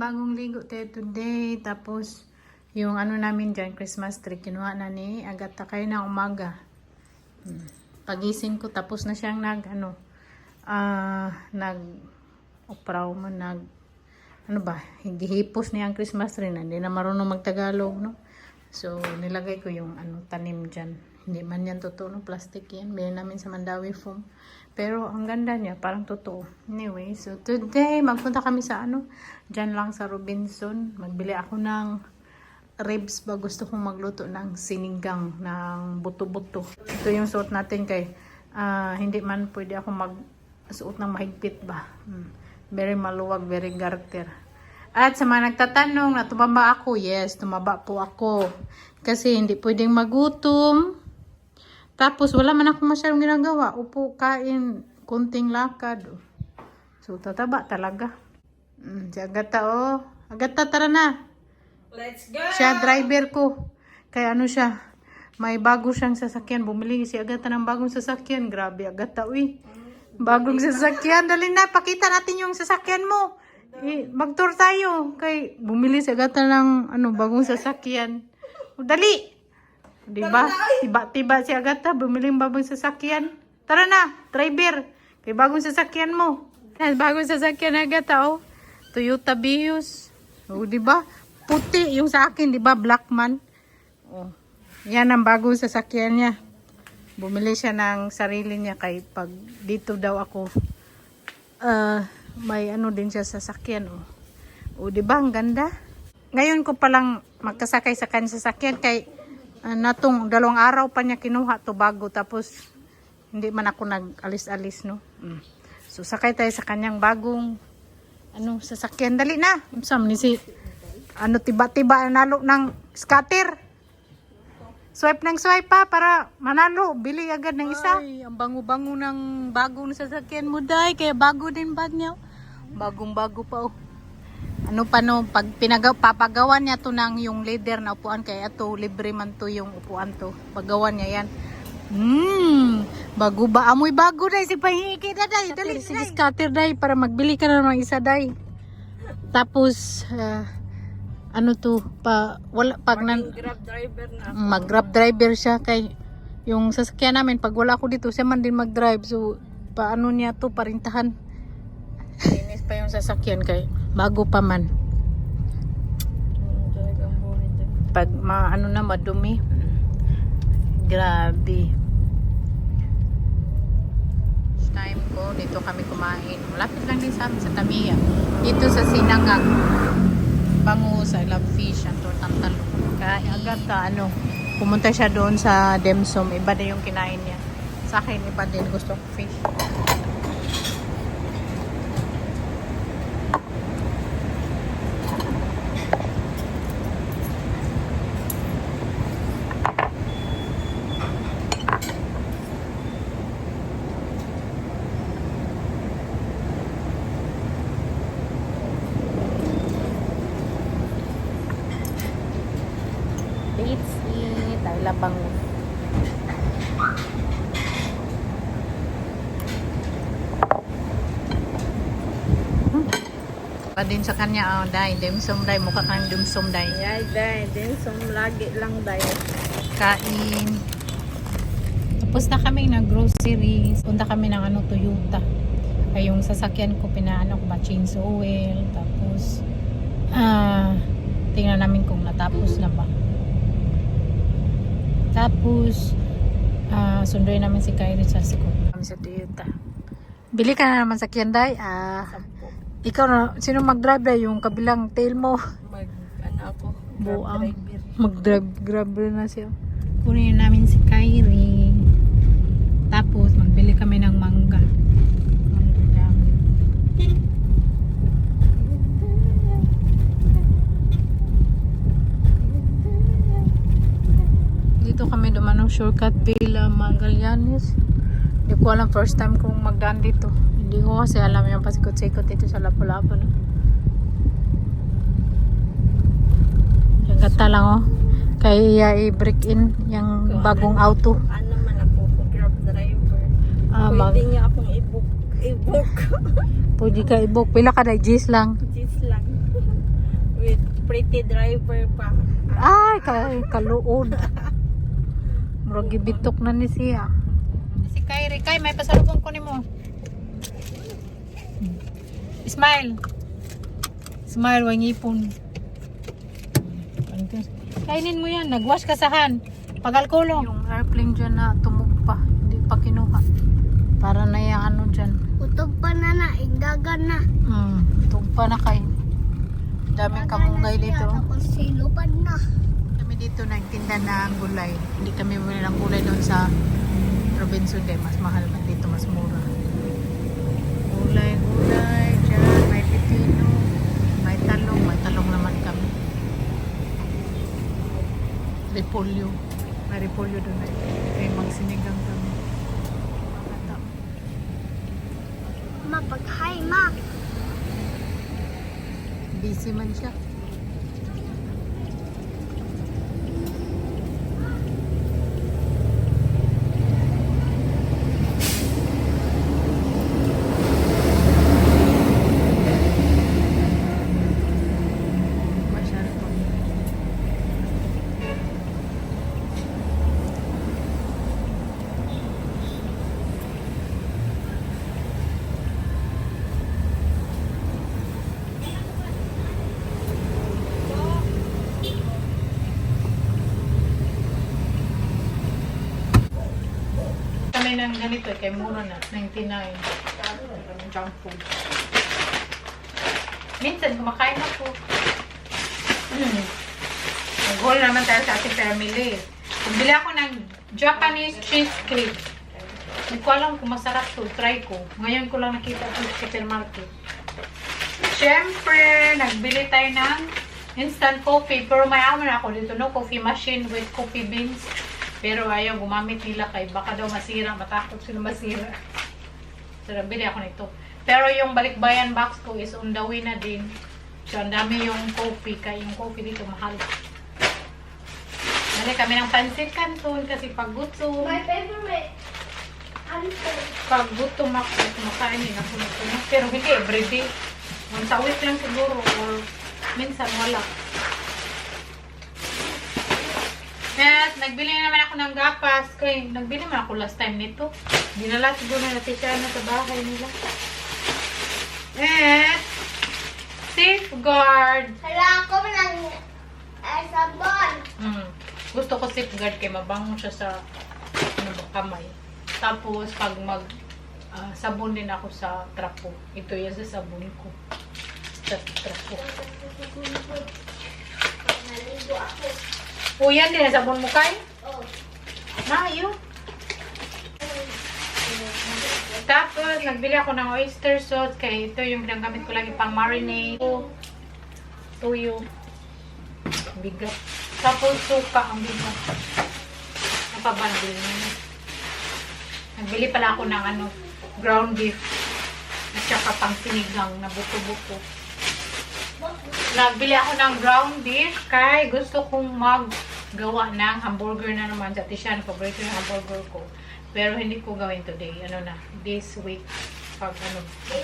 bagong ligo tayo today. Tapos, yung ano namin dyan, Christmas tree, kinuha na ni Agatha kayo na umaga. Pagising ko, tapos na siyang upraw mo, ano ba, higihipos niya ang Christmas tree na, hindi na marunong magtagalog, no? So, nilagay ko yung tanim dyan. Hindi man yan totoo, no? Plastic yan. Bili namin sa Mandawi Foam. Pero, ang ganda niya, parang totoo. Anyway, so today, magpunta kami sa dyan lang sa Robinson. Magbili ako ng ribs ba, gusto kong magluto ng sinigang, ng buto-buto. Ito yung suot natin kay, hindi man pwede ako magsuot ng mahigpit ba. Very maluwag, very garter. At sa mga nagtatanong na tumaba ako, yes, tumaba po ako. Kasi hindi pwedeng magutom. Tapos wala man ako masyadong ginagawa. Upo, kain, kunting lakad. So tataba talaga. Si Agatha, Agatha, tara na. Let's go! Siya, driver ko. Kaya siya, may bago siyang sasakyan. Bumili si Agatha ng bagong sasakyan. Grabe, Agatha, uy. Bagong sasakyan. Dali na, pakita natin yung sasakyan mo. Mag-tour tayo. Kay bumili si Agatha ng bagong sasakyan. Dali! Diba? Tiba-tiba si Agatha, bumili ng bagong sasakyan. Tara na, driver. Kay bagong sasakyan mo. Bagong sasakyan Agatha, Toyota Vios. Diba? Puti yung sa akin, diba? Blackman. Yan ang bagong sasakyan niya. Bumili siya ng sarili niya kay pag dito daw ako may din siya sasakyan. Diba? Ang ganda. Ngayon ko palang magkasakay sa kanya sasakyan kay natong 2 araw pa niya kinuha to bago, tapos hindi man ako nag-alis-alis, no. So sakay tayo sa kanyang bagong sasakyan. Dali na. Sam ni si tiba-tiba nalo ng scatter. Swipe ng swipe pa para manalo. Bili agad ng isa. Ay, ang bango-bango ng bagong sasakyan mo, day. Kaya bago din bag niya. Bagong-bago pa, pag papagawan niya to ng yung leather na upuan, kaya ito libre man to yung upuan to. Pagawan niya yan. Bago ba? Amoy bago, day. Si Pahiki na, day. Dali, sige, scatter, day. Para magbili ka na ng isa, day. Tapos, Grab driver na ako. mag-grab driver siya kay yung sasakyan namin, pag wala ako dito, siya man din mag-drive. So, paano niya to parintahan? Linis pa yung sasakyan kay bago pa man. Pag madumi. Grabe. Time ko, dito kami kumain. Malapit lang din sa amin sa Tamiya. Dito sa Sinangang. Bangus, I love fish, ang tortang talong. Kaya Agatha, pumunta siya doon sa Demsom. Iba na yung kinain niya. Sa akin, iba din. Gusto ko fish. Let's eat. Ay, labang. Pa din sa kanya, day. Dimsum, day. Mukha kang dimsum, day. Yay, day. Dimsum lagi lang, day. Kain. Tapos na kami nag-groceries. Punta kami ng Toyota. Ay, yung sasakyan ko, change oil. Tapos, tingnan namin kung natapos na ba. Tapos, sunduin namin si Kyrie sa school. Kami sa Toyota. Bili ka na naman sa Kianday. Ikaw na, sino mag-drive na yung kabilang tail mo? Buang. Mag-drive na siya. Kunin namin si Kyrie. Tapos, magbili kami ng mangga. Dito kami dumanong shortcut Villa Magallanes. Hindi ko alam, first time kong magdaan dito. Hindi ko kasi alam yung pasikot-sikot dito sa Lapu-Lapu. Gata lang, kaya i-break in yung bagong auto. Ano man ako, grab driver. Pwede niya akong i-book. Pwede ka i-book. Pila ka na, G's lang. Cheese lang. with pretty driver pa. Ay, kaluod. Murag gibitok na ni siya. Si Kyrie, Kay, may pasalubong ko nimo. Smile. Smile, wang ipon. Kainin mo yan, nagwash ka sahan. Pagalkulo. Yung airplane dyan na tumog pa, hindi pa kinuha. Para na yung ano dyan. Utog pa na, inggagan na. Tug pa na kay. Daming kamunggay dito. Tapos silupan na. Kami dito nagtinda ng gulay. Hindi kami bumili ng gulay doon sa Robinson Day. Mas mahal man dito, mas mura. Gulay dyan. May pipino. May talong naman kami. Repolyo. May repolyo doon. May magsinigang kami. Mapag-hi, ma. Busy man siya. Masyado pa. Kami ng ganito, kay mura na, 99. Junk food. Minsan, kumakain ako. Nag-haul naman tayo sa ating family. Bili ako ng Japanese cheesecake. Hindi ko alam kung masarap to. Try ko. Ngayon ko lang nakita ito sa supermarket. Siyempre, nagbili tayo ng instant coffee. Pero may aman ako dito, no? Coffee machine with coffee beans. Pero ayaw gumamit nila kay baka daw masira, matakot sila masira. So, nabili ako nito. Pero yung balikbayan box ko is on the way na din. So, ang dami yung coffee. Kaya yung coffee dito mahal. Bali kami ng pancit canton kasi pag gutom. My favorite. Pag gutom ako, kumakain din ako nito. Pero hindi everyday. Once a week lang siguro or minsan wala. At nagbili naman ako ng gapas. Kaya nagbili naman ako last time nito. Dinala siguro na natin siya na sa bahay nila. At Safeguard. Hala ako ng sabon. Gusto ko Safeguard kaya mabango siya sa ano ba, kamay. Tapos pag mag sabon din ako sa trapo. Ito yan sa sabon ko. Sa trapo. Pag naligo ako. O yan din ang sabon mo kay? Oh. Yun. Tapos, nagbili ako ng oyster sauce. Kaya ito yung ginagamit ko lagi pang marinade. Tuyo. Bigat. Tapos, suka ang bigat. Ano pa ba nabili niya? Nagbili pala ako ng ground beef. At saka pang sinigang na buto-buto. Nagbili ako ng ground beef kay gusto kong maggawa ng hamburger na naman sa Tishan. Paborito yung hamburger ko. Pero hindi ko gawin today. This week. Pag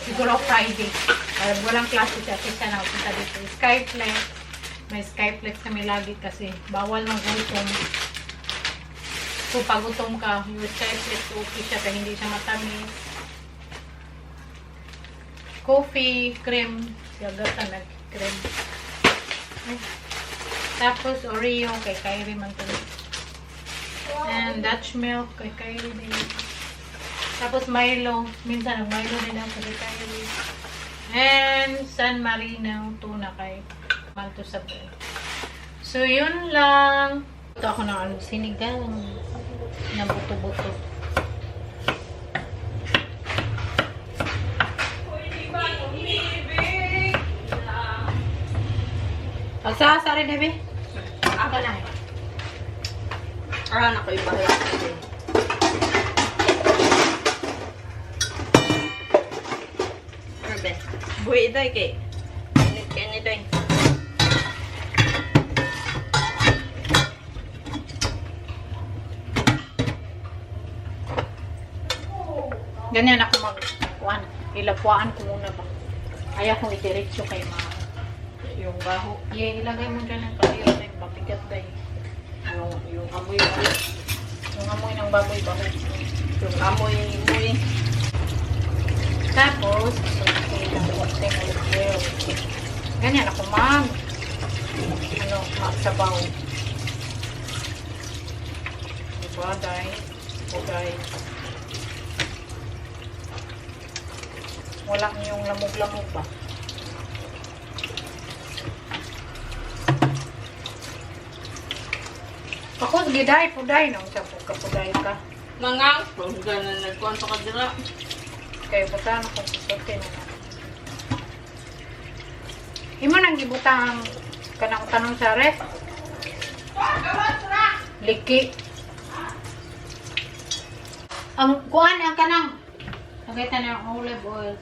siguro Friday. Para walang klase sa Tishan na punta dito. Skyflex. May Skyflex kami lagi kasi bawal magutom. So pag gutom ka, yung Skyflex okay siya kaya hindi siya matamis. Coffee, cream. Siyagatan nag-cream. Tapos Oreo kay Kyrie man to. And Dutch milk kay Kyrie din. Tapos Milo. Minsan nag-Milo din ako kay Kyrie. And San Marino tuna kay Manto sa bread. So yun lang. Ito ako ng sinigang na buto-buto. Pagsasari, Debbie? Ako na. Aran ako yung bahay ako din. Grabe. Buhay ito kay. Kaya nito eh. Ganyan ako mag-kuhan. Ilapuan ko muna ba. Ayaw kong itiritso kay Yung baho. Ilagay mo dyan ang kaliyo na yung pabigat dahil. Yung amoy baho. Yung amoy ng baboy baho. Yung amoy muy. Tapos, okay lang konting olive oil. Ganyan ako magsabaw. Diba, day? O day. Wala yung lamog-lamog ba? Ako, giday, puday. Nang sabog ka, puday ka. Mangang. Pag gano'n nagkwento ka dira. Kaya buta na kung susutin na natin. Imo nang gibutang kanang tanong sa ref. Liki. Ang kuan ang kanang nakita na ang olive oil.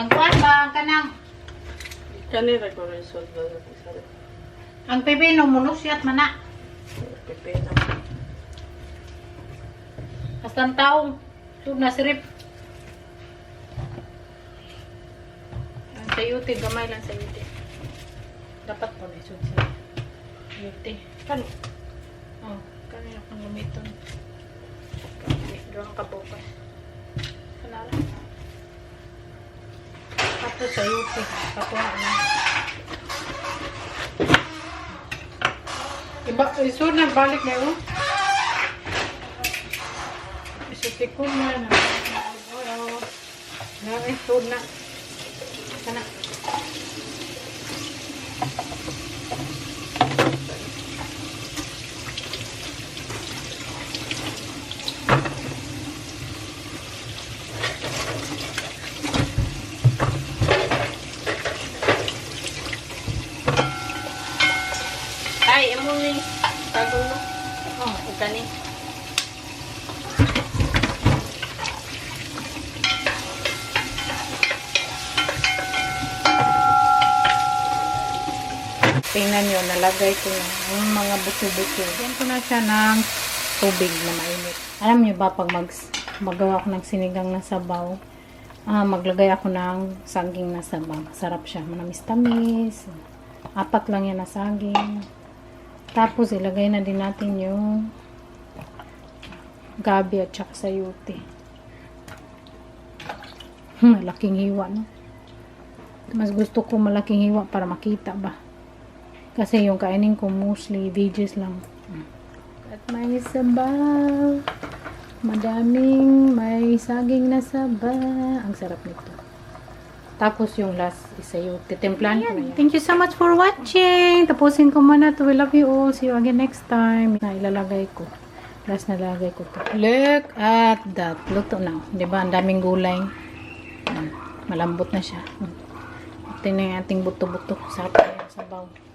Ang kuan ba ang kanang Kanira ko rin sod ba sa ang pipino mulusyat mana. pipino. Hasta ang taong sud na sirip. Ang sayuti gamay lang sayuti. Dapat po na sud sa sayuti. Kan. Oh, kanina kung gamiton. Doon ka bukas. Kanala. Tapos sayuti. Kakuha na. Iba, isod na balik na yun. Isuti ko na. Isod na. Sana. Ay, emo ni. Tagong mo. Oh, Kani. tingnan nyo, nalagay ko na yung mga buto-buto. Yan ko na siya ng tubig na mainit. Alam nyo ba, pag magawa ko ng sinigang na sabaw, maglagay ako ng saging na sabaw. Sarap siya. Manamis-tamis. 4 lang yan na saging. Tapos, ilagay na din natin yung gabi at saka sayuti. Malaking hiwa, no? Mas gusto ko malaking hiwa para makita ba. Kasi yung kainin ko mostly veggies lang. At may sabaw. Madaming may saging na sabaw. Ang sarap nito. Tapos yung last is sayuti. Timplan ko na yan. Thank you so much for watching. Tapusin ko muna to. We love you all. See you again next time. Na ilalagay ko. Last na lalagay ko to. Look at that. Luto na. Diba? Ang daming gulay. Malambot na siya. Ito na yung ating buto-buto. Sarap na yung sabaw.